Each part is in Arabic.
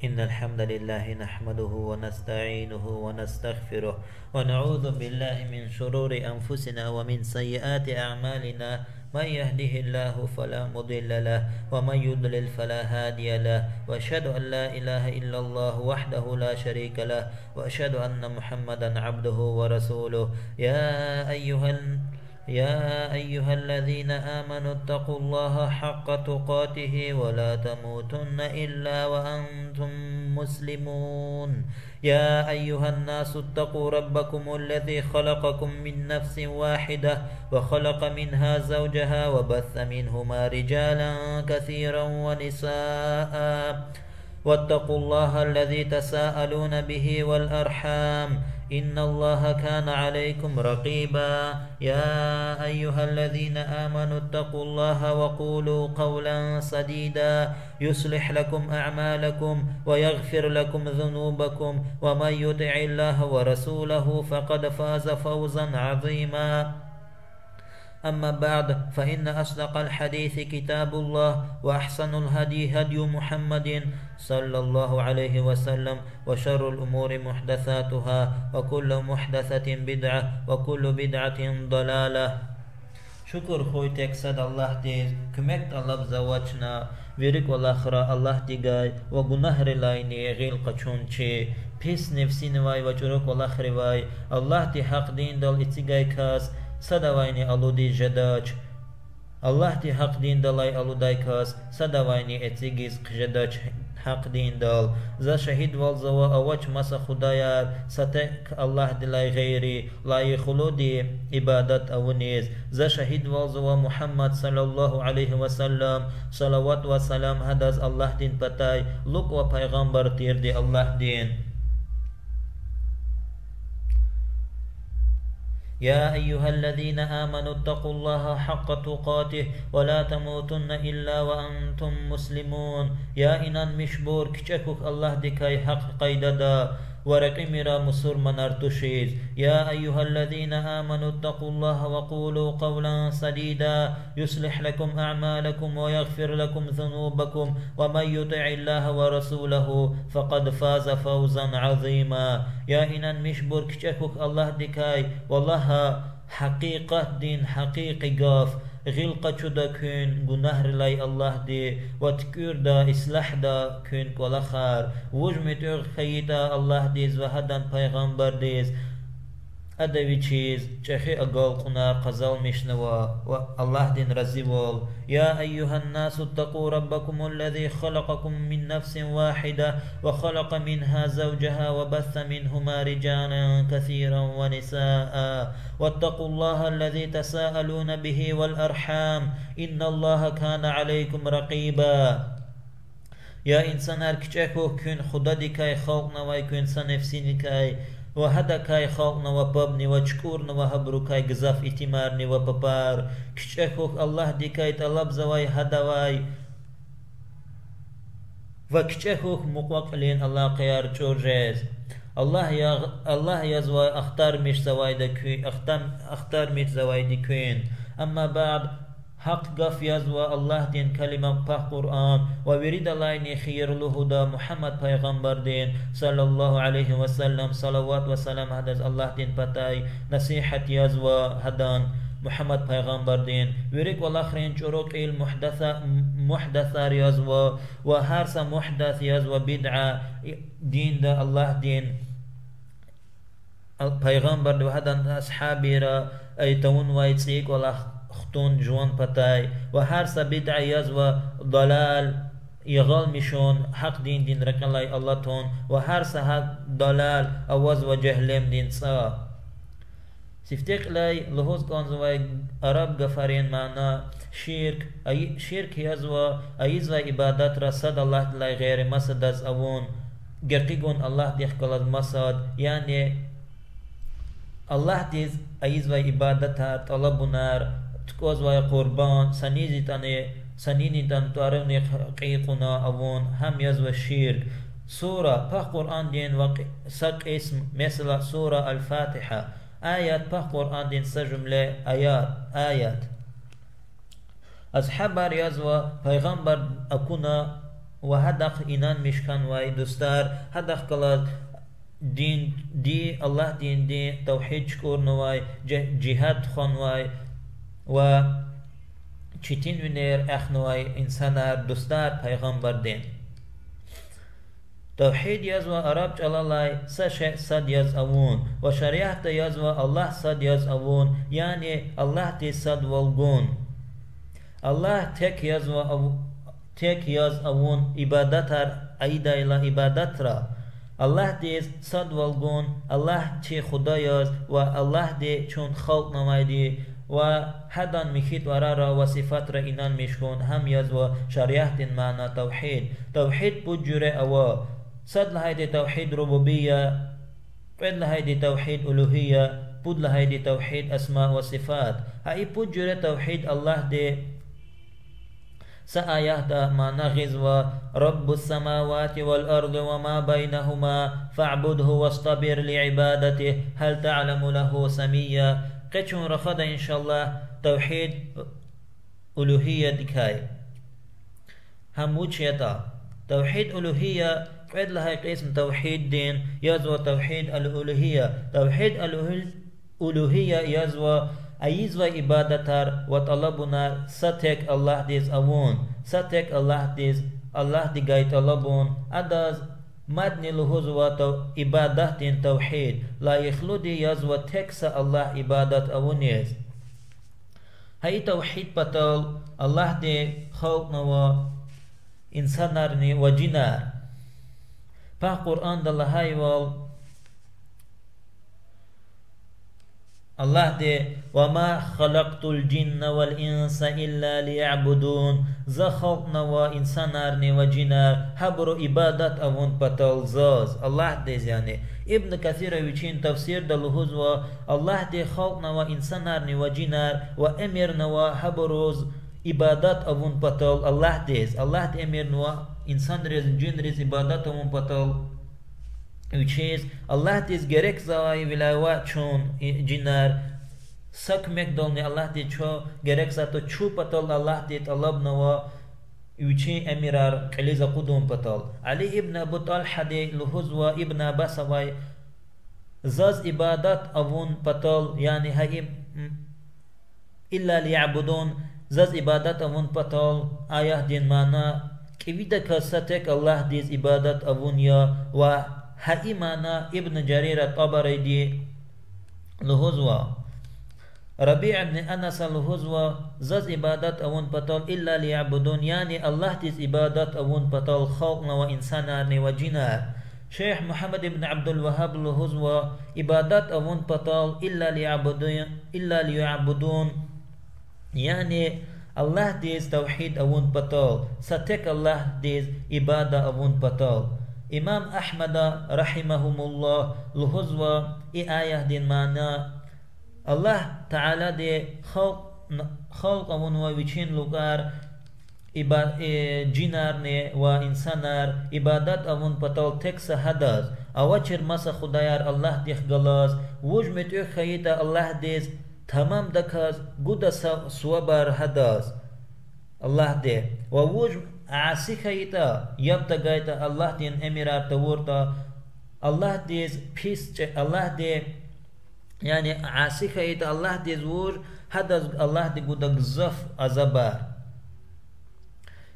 إن الحمد لله نحمده ونستعينه ونستغفره ونعوذ بالله من شرور أنفسنا ومن سيئات أعمالنا. من يهده الله فلا مضل له ومن يضلل فلا هادي له، وأشهد أن لا إله إلا الله وحده لا شريك له، وأشهد أن محمدا عبده ورسوله. يا أيها الذين آمنوا اتقوا الله حق تقاته ولا تموتن إلا وأنتم مسلمون. يا أيها الناس اتقوا ربكم الذي خلقكم من نفس واحدة وخلق منها زوجها وبث منهما رجالا كثيرا ونساء، واتقوا الله الذي تساءلون به والأرحام، إن الله كان عليكم رقيبا. يا أيها الذين آمنوا اتقوا الله وقولوا قولا سديدا يصلح لكم أعمالكم ويغفر لكم ذنوبكم، ومن يطع الله ورسوله فقد فاز فوزا عظيما. أما بعد، فإن أصدق الحديث كتاب الله، وأحسن الهدي هدي محمد صلى الله عليه وسلم، وشر الأمور محدثاتها، وكل محدثة بدعة، وكل بدعة ضلالة. شكر خوي تكسد الله دي كمكت الله بزواجنا ويرك والآخرة الله ديگاي وغنهر لايني غيل قچونچي پس نفسي نواي وچروك والآخر واي الله دي حق دين دل اتسيگاي كاس سدوايني ألودي جداج. الله دي حق دين دلاي ألوداي كاس سدوايني اتسيگيز جداج حق دين دل. زا شهيد والزوا أوچ مسا خدايار ستك الله دلاي غيري لاي خلودي عبادت أونيز. زا شهيد والزوا محمد صلى الله عليه وسلم صلوات وسلام هداز الله دين پتاي لوك و پیغمبر تير دي الله دين. يا أيها الذين آمنوا اتقوا الله حق تقاته ولا تموتن إلا وأنتم مسلمون. يا إنان مشبور كچكوك الله دكاي حق قيددا ورقمرا مسور منارتشيز. يا أيها الذين آمنوا اتقوا الله وقولوا قولا سديدا يصلح لكم أعمالكم ويغفر لكم ذنوبكم، ومن يطع الله ورسوله فقد فاز فوزا عظيما. يا إنان مشبور كچكوك الله دكاي والله حقيقة دين حقيقي قاف غلقة چودا كون گناه لاي الله دي وتكور دا إصلاح دا كون كولا خار وجمت خيدا الله ديز وهدان پیغمبر ديز أدوي چيز چخي أقال قنا قزال مشنوا والله دين رزيوال. يا أيها الناس اتقوا ربكم الذي خلقكم من نفس واحدة وخلق منها زوجها وبث منهما رجالا كثيرا ونساء، واتقوا الله الذي تساءلون به والأرحام، إن الله كان عليكم رقيبا. يا إنسان أركچكو كن خدا دكاي خلقنا ويكون سنفسي دكاي وهذا كاي خلقنا وبابني وشكورنا وهبرو كاي قزاف اتمارني وبابار كشكوك الله دي كاي طلب زواي هدواي وكشكوك مقوقلين الله قيار جورجيز. الله يزواي اختار مش زواي دا كوين اختار مش زواي دي كوين. أما بعد، حق قف يزوى الله دين كلمة بح قرآن وورد الله خير الهدى محمد پیغمبر دين صلى الله عليه وسلم صلوات وسلام هدز الله دين بتاي نصيحة يزوى هدان محمد پیغمبر دين ورق والآخرين چروك محدثة يزوى وهرس محدث يزوى بدعة دين دا الله دين پیغمبر دو هدان أصحابي را ايتون ويتسيك خطون جوان پتاي وهر سبدع يزوى ضلال يغال مشون حق دين ركن لاي الله تون وهر سحق ضلال أوز وجهلم دين سا سفتيق لاي لهوز قانزوى عرب غفارين معنا شرك يزوى أيزوى عبادات رسد الله لاي غير مسدز أون قرقيقون الله ديخ قلد مسد يعني الله ديز أيزوى عبادتها طلب نار تكوز ويا قربان سنيزي سنيني تن تاروني حقيقنا أون هم يزوى الشرك. سورة بح قرآن دين سق اسم مثل سورة الفاتحة، آيات بح قرآن دين سجملة آيات أصحاب يزوى پیغمبر أكونا و هدق اینان مشکن وای دوستار هدق کلاد دین دی الله دین دی توحید شکر نوای جهاد خون وای و چیتین وینر اخنوای انسانار دوستار پیغمبر دین توحید یزوا عرب جلالای سش صد یز اوون و شریعت یزوا الله صد یز اوون یعنی الله تی صد والگون الله تک یزوا تک یز اوون عبادتر ایدا الى عبادت را الله دیز صد والگون الله چی خدا یز و الله دی چون خلق نمایدی و حدان میخید ورا را و صفات را اینان میشکن هم یزوا شریعت معنی توحید بود جوره اوا صد لهيدي توحيد ربوبية قد لهيدي توحيد ألوهية بود لهيدي توحيد أسماء وصفات هاي بود جرى توحيد الله دي سآيات دا معنى غزوة رب السماوات والأرض وما بينهما فاعبده واصطبر لعبادته هل تعلم له سميا قيتشون رخدا إن شاء الله توحيد ألوهية دكاي هموش يتا توحيد ألوهية قد لها قسم توحيد دين يزوى توحيد الألوهية توحيد الألوهية يزوى أيزوى إبادتار وطلبنا ستك الله ديز أون ستك الله ديز الله دي غاي طلبون أداز مدني لهزوى إبادة دين توحيد لا يخلودي يزوى تكس الله إبادة أونيز هاي توحيد بطل الله دي خلقنا و إنسانارني و جنار پا قرآن دل های وال الله دي وما خلقت الجن والإنس إلا ليعبدون زخلقنا وإنسانارني وجنار حبرو إبادت أون بطلزاز الله دي يعني ابن كثير ويشين تفسير دلهوز الله دي خلقنا وإنسانارني وجنار وأمرنا وحبروز إبادت أون بطل الله ديز الله دي أمرنا İnsan rez, cin rez ibadatumun patal uçez Allah diz gerek zavai vilava çun cinar sakmek dolni Allah di ço gerek zato çu patal Allah di talab nava uçi emirar qaliza qudum patal Ali ibn Abu Talha de luhuzwa ibn Abbas vai zaz ibadat avun patal yani hay illa liya'budun zaz ibadat avun patal ayah din mana كيفيدا كاستك الله ديز إبادة أبونيا وهائمانا ابن جرير الطبري دي لهزوا ربيع بن أنس لهزوا زز إبادة أبون بطل إلا ليعبدون يعني الله ديز إبادة أبون بطل خلقنا وإنسانارني وجنار شيخ محمد بن عبد الوهاب لهزوا إبادة أبون بطل إلا ليعبدون يعني الله ديز توحيد أون بطال ستك الله ديز إبادة أون بطال إمام أحمد رحمهم الله لهزوا آية دين معنى الله تعالى دي خلق أون وويشين لغار جنارني وإنسانار إبادات أون بطال تكس هداز أوچر مسا خدايار الله ديخ غلاز وجمت خيطة الله ديز تمام دكاز قد سوبر هداز الله دي ووج عاسي خيطا يبتا غايتا الله دين اميرار تورتا الله ديز بيس الله دي يعني عاسي خيطا الله ديز وج هداز الله دي قد غزف عذابار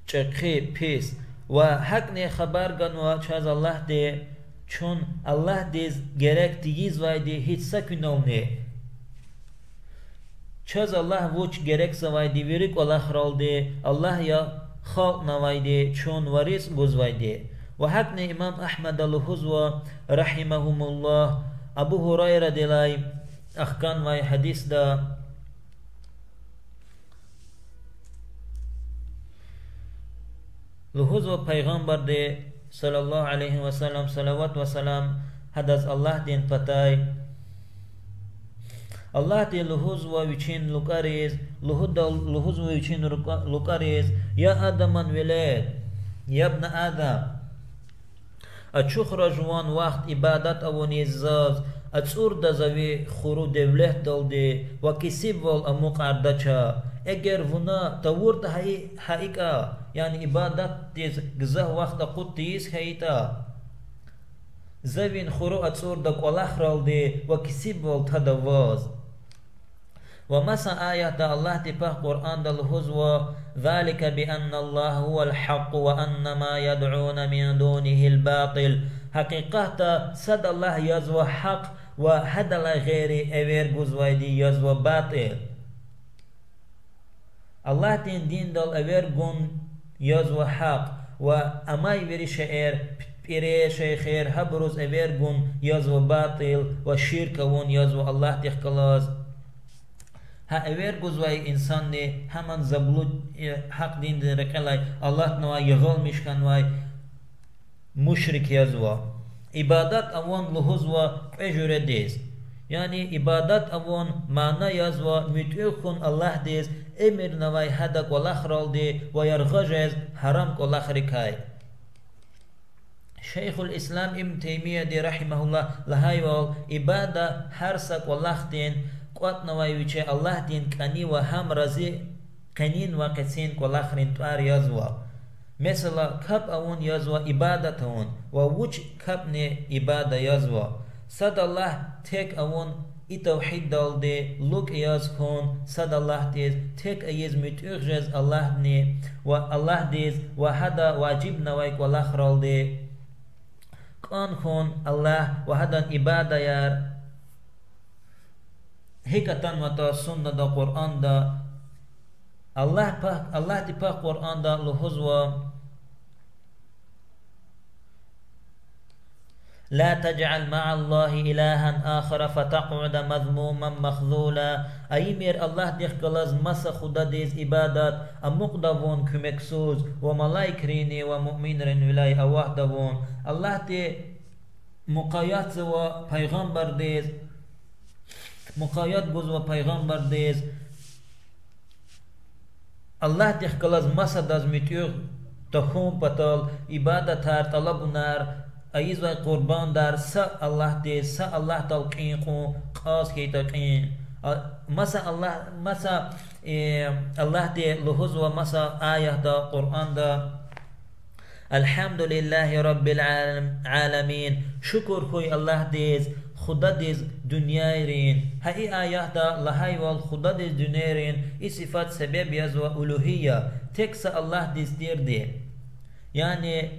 چرخي بيس وحقني خبر غنوا چاز الله دي چون الله ديز گرك ديز واي دي هيت سكنوني چاز الله وچ گرک سوایدی ویریک الله رالده الله یا خلق نوایده چون وریس گزوایده و حقن امام احمد الهزوا رحمهم الله ابو هريره دلای اخکان وای حدیث دا لهزوا پیغمبر ده صلی الله علیه و سلم صلوات و سلام حدث الله دین پتای الله دي لهزوا ويشين لوكاريز لهزوا ويشين لوكاريز يا آدم ولد يا ابن آدم أتشوخ رجوان وقت إبادت أوني زاز أتصور دزاوي خورو دولت دل دي وكسيب وال أموق عردچا اگر ونا تورد حقیقا یعنی عبادت دیز گزه وقت قد تیز خیتا زوین خورو اتصور دا قلخ رال دی و کسی بول تدواز و مسا آیات دا الله دی پا قرآن دا لحظو ذلك بأن الله هو الحق وأن ما يدعون من دونه الباطل حقیقتا صد الله یزو حق و هدل غیر اویر گزوی دی یزو باطل الله تین دین دل اویر گون یزو حق و امای وری شعر پیره شیخیر هبروز اویر گون یزو باطل و شرک ون یزو الله تخلاص ها اویر گزوی انسان دی همان زبلود حق دین دی رکلای الله نوا یغل مشکن وای مشرک یزو عبادت اوان لحظ و اجره دیز یعنی عبادت اوان معنی یزو متوخون الله دیز امر نوای هدک و لخرال دی و یرغجز حرام کو لخرکای شیخ الاسلام ابن تیمیه دی رحمه الله لهایوال عباده هر سک و لختین قوت نوای وچه الله دین کنی و هم رزی کنین و قسین کو لخرین توار یزو مثلا کب اون یزو عبادت اون و وچ کب نه عباده یزو صد الله تک اون ای توحید دال دی لوک یاز کن صد الله دیز تک ایز متوخجز الله نه و الله دیز و هدا واجب نوای کو لخرال دی کان کن الله و هدا عباده یار حقیقتاً و تا سنت دا قرآن دا الله دی پاک قرآن دا لحظو لا تجعل مع الله إلها آخر فتقعد مذموما مخذولا أيمير الله ديخ قلز مسا خدا ديز عبادات أمقدبون كمكسوز وملايك ريني ومؤمن رين ولاي أوحدبون الله دي مقايات و پیغمبر ديز مقايات بوز و پیغمبر ديز الله ديخ قلز مسا داز متيوغ تخوم پتال عبادت هار طلب نار ایز و قربان در سا الله دی سا الله تلقین خو قاس کی تلقین مسا الله دی لحظ و مسا آیه دا قرآن دا الحمد لله رب العالمین شکر خوی الله دیز خدا دیز دنیای رین های آیه دا لهای وال خدا دیز دنیای رین ای صفات سبب یز و الوهیه تکس الله دیز دیر دی یعنی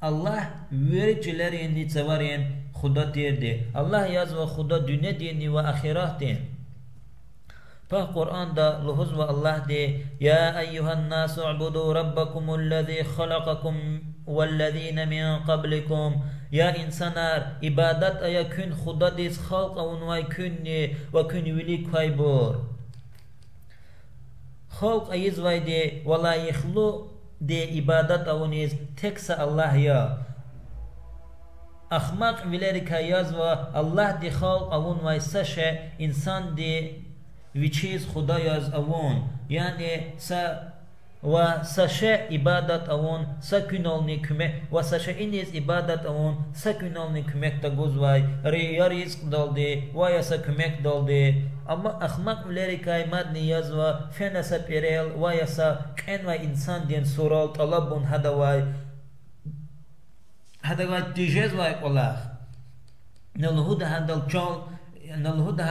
الله vericilerin nitsevarin Khuda derdi. Allah yaz ve Khuda dünya dini ve ahiret din. Pa Kur'an'da luhuz ve Allah de ya eyyuhan nasu ubudu rabbakumulladhi khalaqakum vellezine min qablikum ya insanlar ibadat aya kün Khuda diz halq avun ve künni ve kün vili kaybur. Halq ayiz ve de ve la yikhlu de ibadat avuniz teksa Allah ya ahmak vilerika yaz va Allah di khalq avun va sashe insan di vichiz khuda yaz avun yani sa va sashe ibadat avun sakünolni küme va sashe iniz ibadat avun sakünolni kümek ta gozvay riyaris daldi va yasa kümek daldi ama ahmak vilerika madni yaz va fenasa perel va yasa en ve insan din soral talabun hadaway tijez ve olah nalhuda hadal chol nalhuda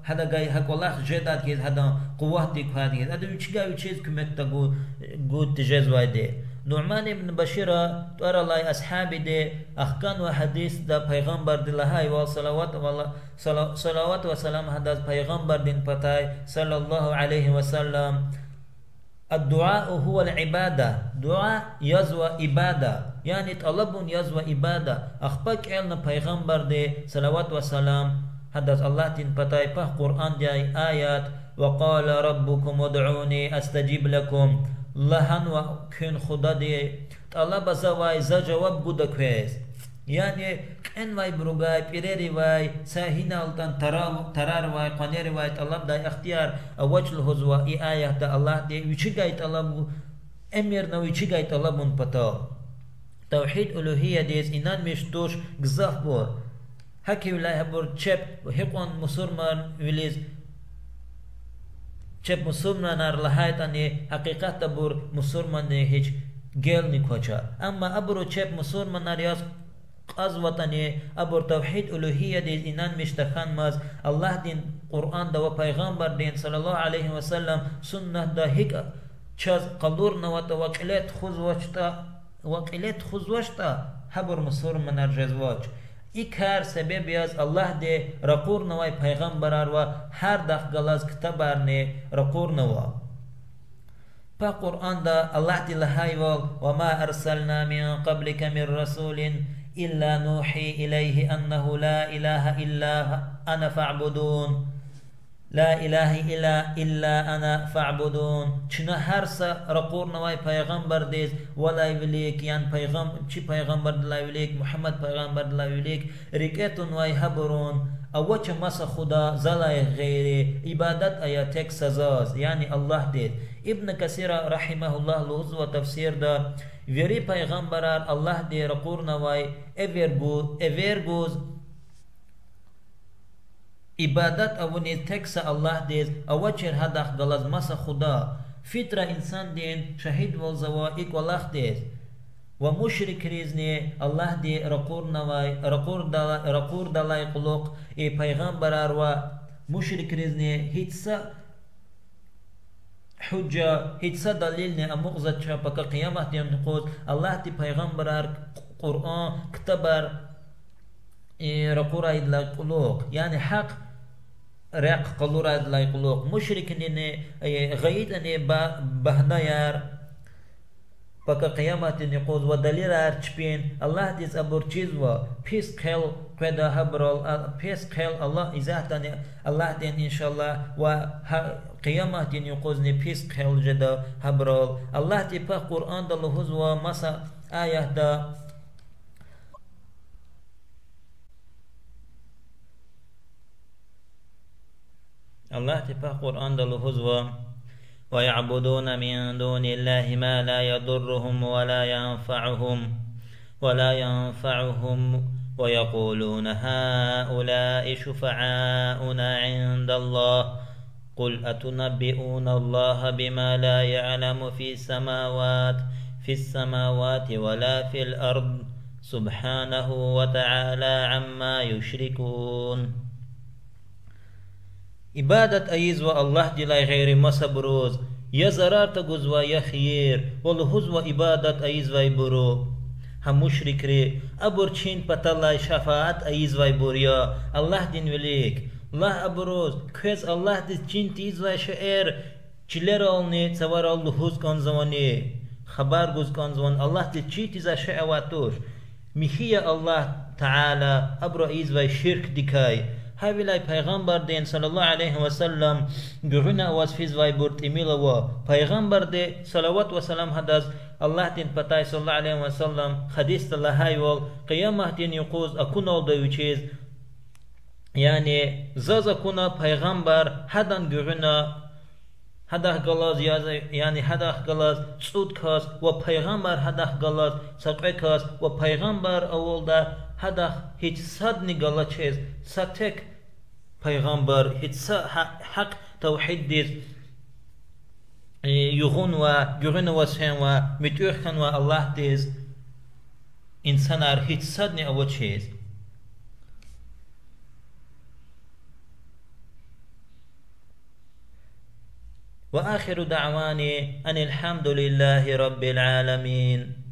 hada gay hakolah jedat ki hada quwwat dik hadi hada uchiga uchiz kumekta go tijez ve de Nu'man ibn Bashira taralay ashabi de ahkan ve hadis da peygamber dilahay ve salavat ve salam hadas peygamber din patay sallallahu aleyhi ve sellem الدعاء هو العبادة دعاء يزوى إبادة يعني طلب يزوى إبادة أخبك إلنا پیغمبر دي صلوات وسلام حدث الله تن پتاي پا قرآن جاي آيات وقال ربكم ادعوني استجيب لكم لهن وكن خدا دي طلب زواي زجواب قد كويس يعني ان واي بروغاي بيري واي ساهين التن ترار واي قنير واي طلب دا اختيار وجه الهزوا اي ايه دا الله دي وچغاي طلب امير نو وچغاي طلبون پتا توحيد الوهيه ديز انان مشتوش گزاف بور حكي ولا هبور چپ وهقون مسلمان وليز چه مسلمانار لهایتانی حقیقت بور مسلمان هیچ گل نکوچا اما ابرو چه مسلمانار یاز قزوتنی ابر توحید الوهیه دیز اینان مشتخان ماز الله دین قرآن دا و پیغمبر دین صلی الله علیه و سلم سنت دا هیک چاز قلور نوات وقلت خوزوشتا هبر مسلمانار جزواج ای کار سبب یاز الله دی رقور نوای پیغمبرار و هر دخ گلاز کتبار نی رقور نوا پا قرآن دا الله دی لحای وال وما ارسلنا من قبلك من رسول إلا نوحي إليه أنه لا إله إلا أنا فاعبدون لا إله إلا أنا فاعبدون چنا هر سا رقور نواي پیغمبر دیز ولا يوليك يعني چی پیغمبر دلا يوليك محمد پیغمبر دلا يوليك ركتون واي هبرون او چه مسا خدا زلای غيري عبادت آياتك سزاز يعني الله دید ابن كثير رحمه الله لوز و تفسير دا ویری پیغمبرار الله دی رقور نواي اورگوز عبادت اونی تکس الله دیز او چر هدخ گلز مسا خدا فطر انسان دین شهید والزوا ایک والله دیز و مشرک ریزنی الله دی رقور نواي رقور دلای قلوق ای پیغمبرار و مشرک ریزنی هیتسا حجة هيتسا دليل نه امغزت شا پا قيامت يوم نقول الله تي پیغمبرار قرآن كتبر رقورا ادلا قلوق يعني حق رق قلورا ادلا قلوق مشرك نه غيد نه بهنا يار پا قيامت نقول ودليل ارچپين الله تيز ابور چيز و پیس خل قدا هبرال پیس خل الله ازاحتاني الله دين ان شاء الله و قيامة دين يقوزني بيس خيل جدا هبرال الله تبا قرآن دا لحوظ و مسا آية دا الله تبا قرآن دا لحوظ و ويعبدون من دون الله ما لا يضرهم ولا ينفعهم ويقولون هؤلاء شفعاؤنا عند الله قل أتنبئون الله بما لا يعلم في السماوات ولا في الأرض سبحانه وتعالى عما يشركون عبادت أيز والله دلائي غير مسبروز يا زرار تقوزوا يا خير والهزوا عبادت أيز ويبرو هم مشرك ري أبور چين پتالله شفاعت أيز ويبوريا الله دين وليك الله أبروز كوز الله دي چين تيز و شعر چلر آلني سوار الله هز كان زماني خبر گوز كان زمان الله دي چي تيز شعر واتوش مخي الله تعالى أبرو إيز و شرك ديكاي هاولاي پیغمبر دين صلى الله عليه وسلم گرنا واز فيز و برت إميلا و پیغمبر دي صلوات و سلام هداز الله دين پتاي صلى الله عليه وسلم حديث الله هايول قيامه دين يقوز أكون أولدو چيز يعني زازا كنا پیغمبر هدان گرنا هداه غلاز يعني هداه غلاز سود كاس و پیغمبر هداه غلاز سقه كاس و پیغمبر اول دا هداه هیچ صد نگلا چیز ستک پیغمبر هیچ حق توحید دیز يغون و گرن و سين و متوخن و الله دیز انسان ار هیچ صد نی او چیز وآخر دعواني أن الحمد لله رب العالمين.